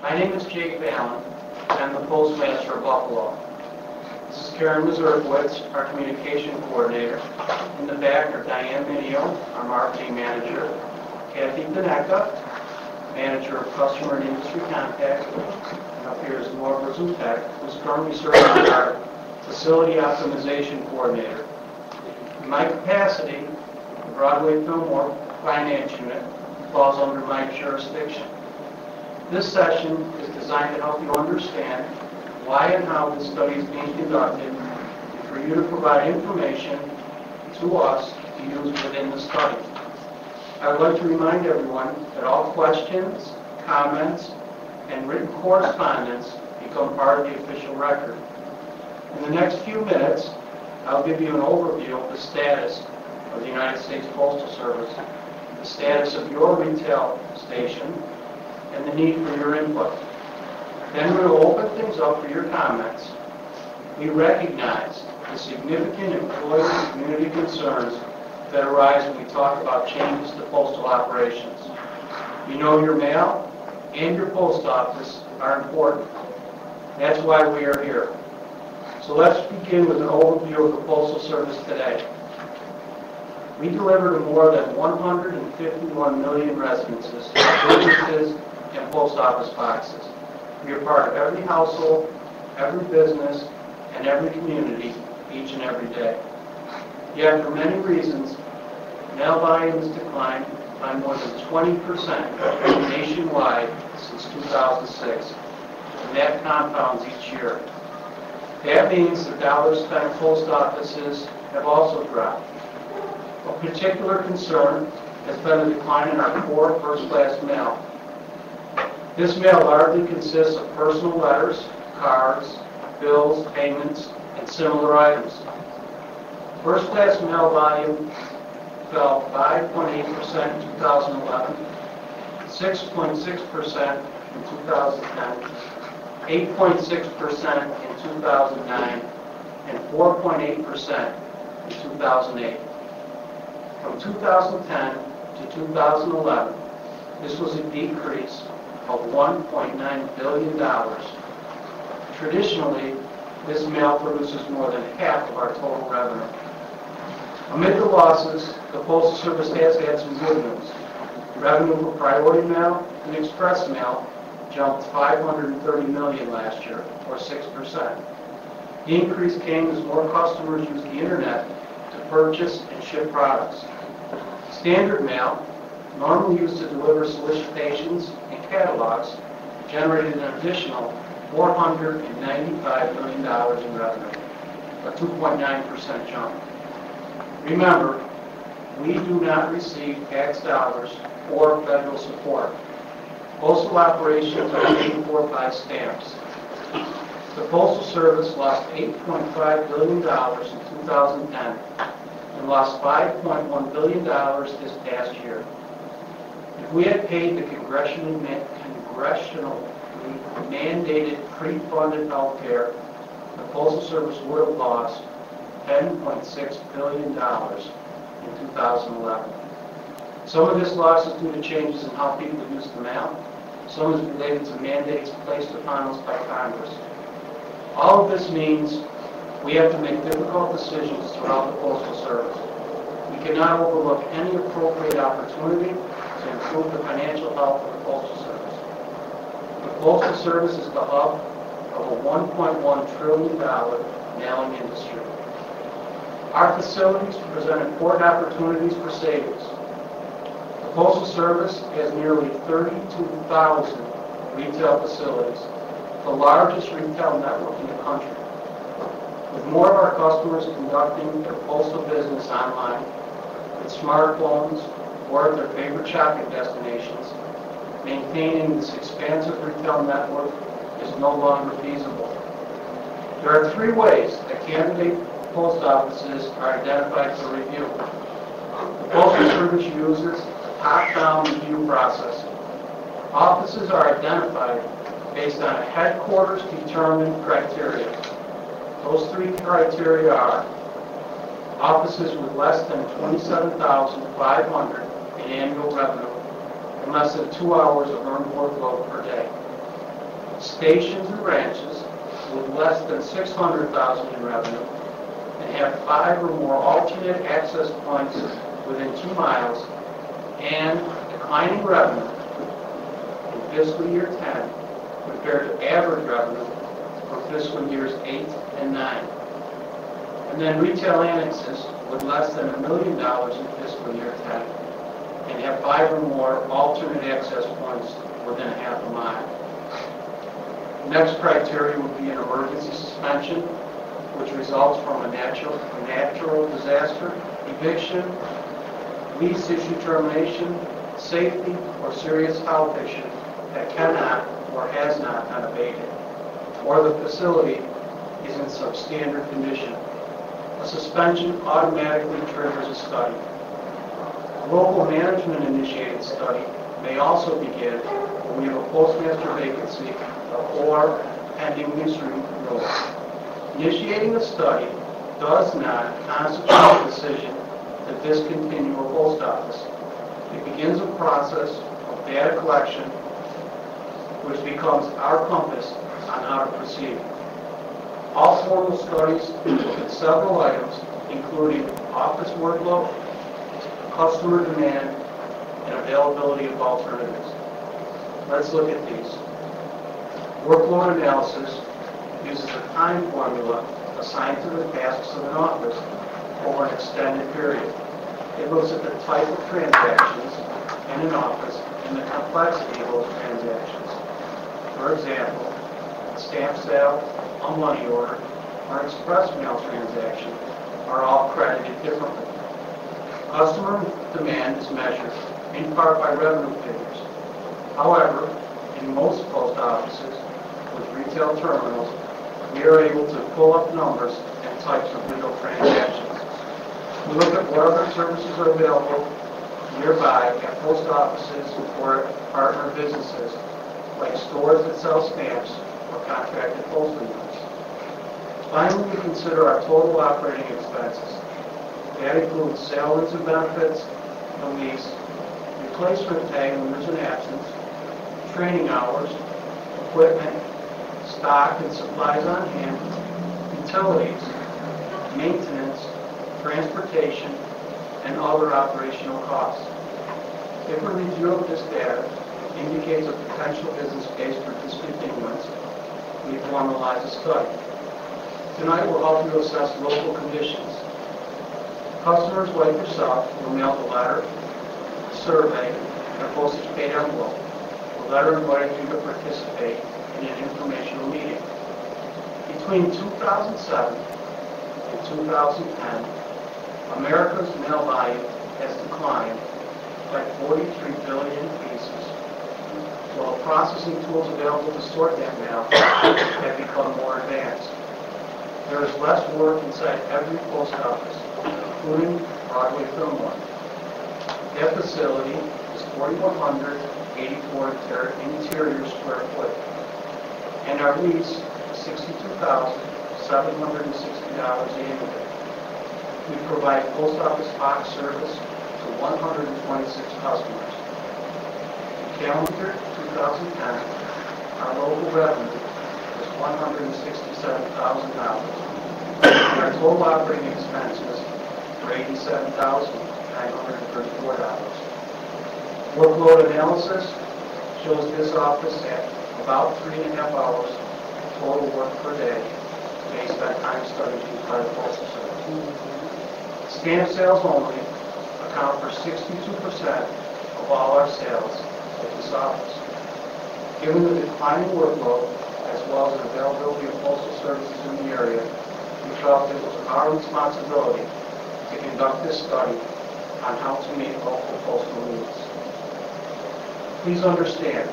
My name is Jake Phelan, and I'm the Postmaster of Buffalo. This is Karen Mazurkowitz, our Communication Coordinator. In the back are Diane Minio, our Marketing Manager, Kathy Daneka, Manager of Customer and Industry Contact, and up here is Laura Zutek, who's currently serving as our Facility Optimization Coordinator. In my capacity, the Broadway-Fillmore Finance Unit falls under my jurisdiction. This session is designed to help you understand why and how this study is being conducted, and for you to provide information to us to use within the study. I would like to remind everyone that all questions, comments, and written correspondence become part of the official record. In the next few minutes, I'll give you an overview of the status of the United States Postal Service, the status of your retail station, and the need for your input. Then we will open things up for your comments. We recognize the significant employee and community concerns that arise when we talk about changes to postal operations. You know your mail and your post office are important. That's why we are here. So let's begin with an overview of the Postal Service today. We deliver to more than 151 million residences, businesses, and post office boxes. We are part of every household, every business, and every community each and every day. Yet, for many reasons, mail volume has declined by more than 20% nationwide since 2006, and that compounds each year. That means the dollars spent post offices have also dropped. A particular concern has been the decline in our core first-class mail. This mail largely consists of personal letters, cards, bills, payments, and similar items. First-class mail volume fell 5.8% in 2011, 6.6% in 2010, 8.6% in 2009, and 4.8% in 2008. From 2010 to 2011, this was a decrease of $1.9 billion. Traditionally, this mail produces more than half of our total revenue. Amid the losses, the Postal Service has had some good news. Revenue for priority mail and express mail jumped $530 million last year, or 6%. The increase came as more customers used the internet to purchase and ship products. Standard mail, normally used to deliver solicitations and catalogs, generated an additional $495 million in revenue, a 2.9% jump. Remember, we do not receive tax dollars or federal support. Postal operations are paid for by stamps. The Postal Service lost $8.5 billion in 2010 and lost $5.1 billion this past year. If we had paid the congressionally mandated pre-funded health care, the Postal Service would have lost $10.6 billion in 2011. Some of this loss is due to changes in how people use the mail. Some is related to mandates placed upon us by Congress. All of this means we have to make difficult decisions throughout the Postal Service. We cannot overlook any appropriate opportunity to improve the financial health of the Postal Service. The Postal Service is the hub of a $1.1 trillion mailing industry. Our facilities present important opportunities for savings. The Postal Service has nearly 32,000 retail facilities, the largest retail network in the country. With more of our customers conducting their postal business online, with smartphones, or at their favorite shopping destinations, maintaining this expansive retail network is no longer feasible. There are three ways that candidate post offices are identified for review. The Postal Service uses a top-down review process. Offices are identified based on a headquarters-determined criteria. Those three criteria are offices with less than $27,500 in annual revenue and less than 2 hours of earned workload per day. stations and branches with less than $600,000 in revenue and have 5 or more alternate access points within 2 miles and declining revenue in fiscal year 10 compared to average revenue for fiscal years 8 and 9. And then retail annexes with less than $1 million in fiscal year 10 and have 5 or more alternate access points within a half a mile. The next criteria would be an emergency suspension, which results from a natural disaster, eviction, lease issue termination, safety, or serious health issue that cannot or has not been abated, or the facility is in substandard condition. A suspension automatically triggers a study. A local management-initiated study may also begin when we have a postmaster vacancy or pending lease renewal. Initiating a study does not constitute a decision to discontinue a post office. It begins a process of data collection, which becomes our compass on how to proceed. All formal studies look at several items, including office workload, customer demand, and availability of alternatives. Let's look at these. Workload analysis uses a time formula assigned to the tasks of an office over an extended period. It looks at the type of transactions in an office and the complexity of those transactions. For example, a stamp sale, a money order, or an express mail transaction are all credited differently. Customer demand is measured in part by revenue figures. However, in most post offices with retail terminals, we are able to pull up numbers and types of legal transactions. We look at what other services are available nearby at post offices or at partner businesses, like stores that sell stamps or contracted postal units. Finally, we consider our total operating expenses. That includes salaries and benefits, the lease, replacement pay when there's an absence, training hours, equipment, stock and supplies on hand, utilities, maintenance, transportation, and other operational costs. If a review of this data indicates a potential business case for discontinuance, we formalize a study. Tonight we'll help you assess local conditions. Customers like yourself will mail a letter, a survey, and a postage paid envelope. The letter inviting you to participate in an informational meeting. Between 2007 and 2010, America's mail volume has declined by 43 billion pieces, while processing tools available to sort that mail have become more advanced. There is less work inside every post office, including Broadway-Fillmore. That facility is 4,184 interior square foot, and our lease is $62,760 annually. We provide post office box service to 126 customers. In calendar 2010, our local revenue was $167,000. Our total operating expenses were $87,934. Workload analysis shows this office at about 3.5 hours total work per day based on time studies used by the Postal Service. Stamp sales only account for 62% of all our sales at this office. Given the declining workload as well as the availability of postal services in the area, we felt it was our responsibility to conduct this study on how to meet local postal needs. Please understand,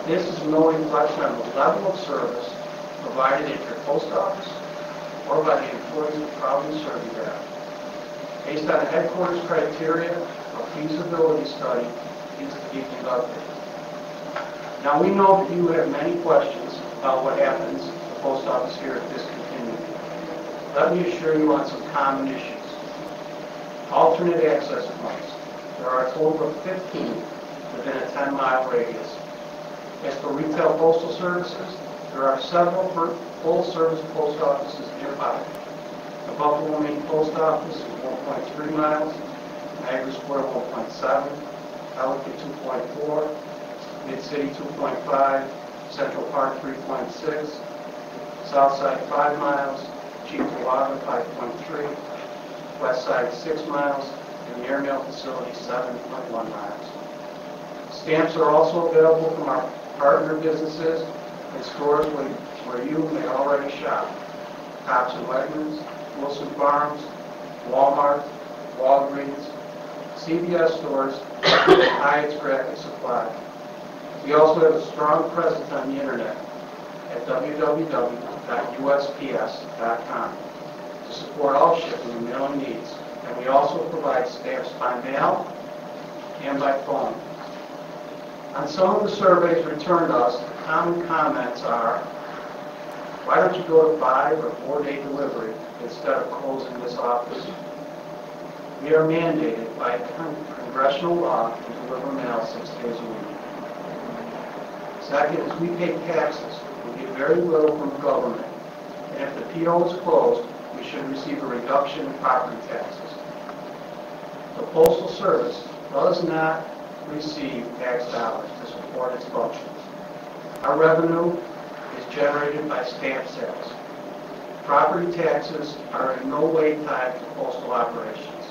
this is no reflection on the level of service provided at your post office or by the employees who proudly serve you there. Based on headquarters criteria, a feasibility study is to be conducted. Now we know that you have many questions about what happens to the post office here if discontinued. Let me assure you on some common issues. Alternate access points. There are a total of 15 within a 10-mile radius. As for retail postal services, there are several full-service post offices nearby. The Buffalo Main Post Office is 1.3 miles, Niagara Square 1.7, Ellicott 2.4, Mid-City 2.5, Central Park 3.6, Southside 5 miles, Cheektowaga 5.3, West Side 6 miles, and the Airmail Facility 7.1 miles. Stamps are also available from our partner businesses and stores where you may already shop. Tops and Wegmans, Wilson Farms, Walmart, Walgreens, CVS stores, and Hyatt's Graphic Supply. We also have a strong presence on the internet at www.usps.com to support all shipping and mailing needs. And we also provide stamps by mail and by phone. On some of the surveys returned to us, the common comments are, why don't you go to 5 or 4 day delivery instead of closing this office? We are mandated by congressional law to deliver mail 6 days a week. Second is we pay taxes. We get very little from the government. And if the PO is closed, we should receive a reduction in property taxes. The Postal Service does not receive tax dollars to support its functions. Our revenue is generated by stamp sales. Property taxes are in no way tied to postal operations.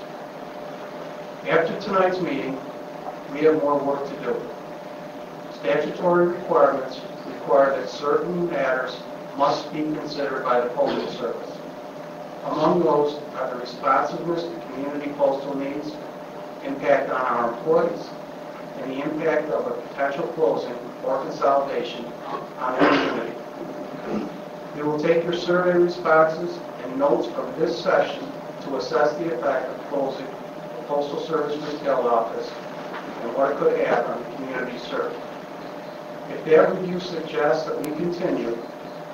After tonight's meeting, we have more work to do. Statutory requirements require that certain matters must be considered by the Postal Service. Among those are the responsiveness to community postal needs, impact on our employees, and the impact of a potential closing or consolidation on the community. We will take your survey responses and notes from this session to assess the effect of closing the Postal Service retail office and what it could have on the community served. If that review suggests that we continue,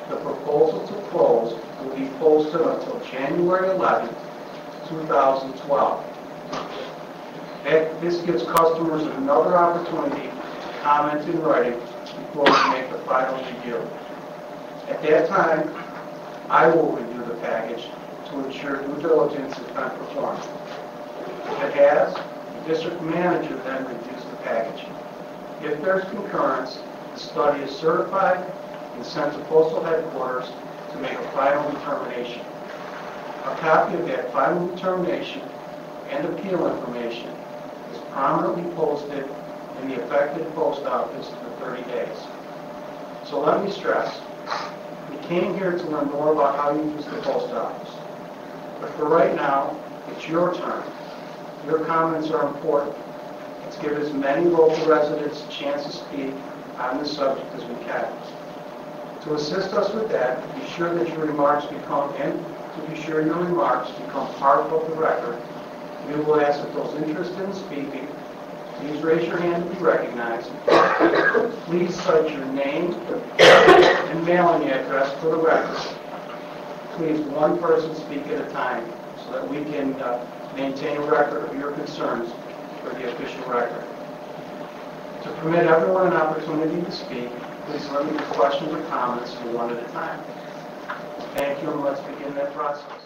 the proposal to close will be posted until January 11, 2012. This gives customers another opportunity to comment in writing before we make the final review. At that time, I will review the package to ensure due diligence has been performed. If it has, the district manager then reviews the package. If there's concurrence, the study is certified and sent to postal headquarters to make a final determination. A copy of that final determination and appeal information is prominently posted in the affected post office for 30 days. So let me stress, we came here to learn more about how you use the post office. But for right now, it's your turn. Your comments are important. Let's give as many local residents a chance to speak on this subject as we can. To assist us with that, be sure your remarks become part of the record. We will ask that those interested in speaking, please raise your hand to be recognized. Please cite your name and mailing address for the record. Please, one person speak at a time so that we can maintain a record of your concerns for the official record. To permit everyone an opportunity to speak, please limit your questions or comments to one at a time. Thank you, and let's begin that process.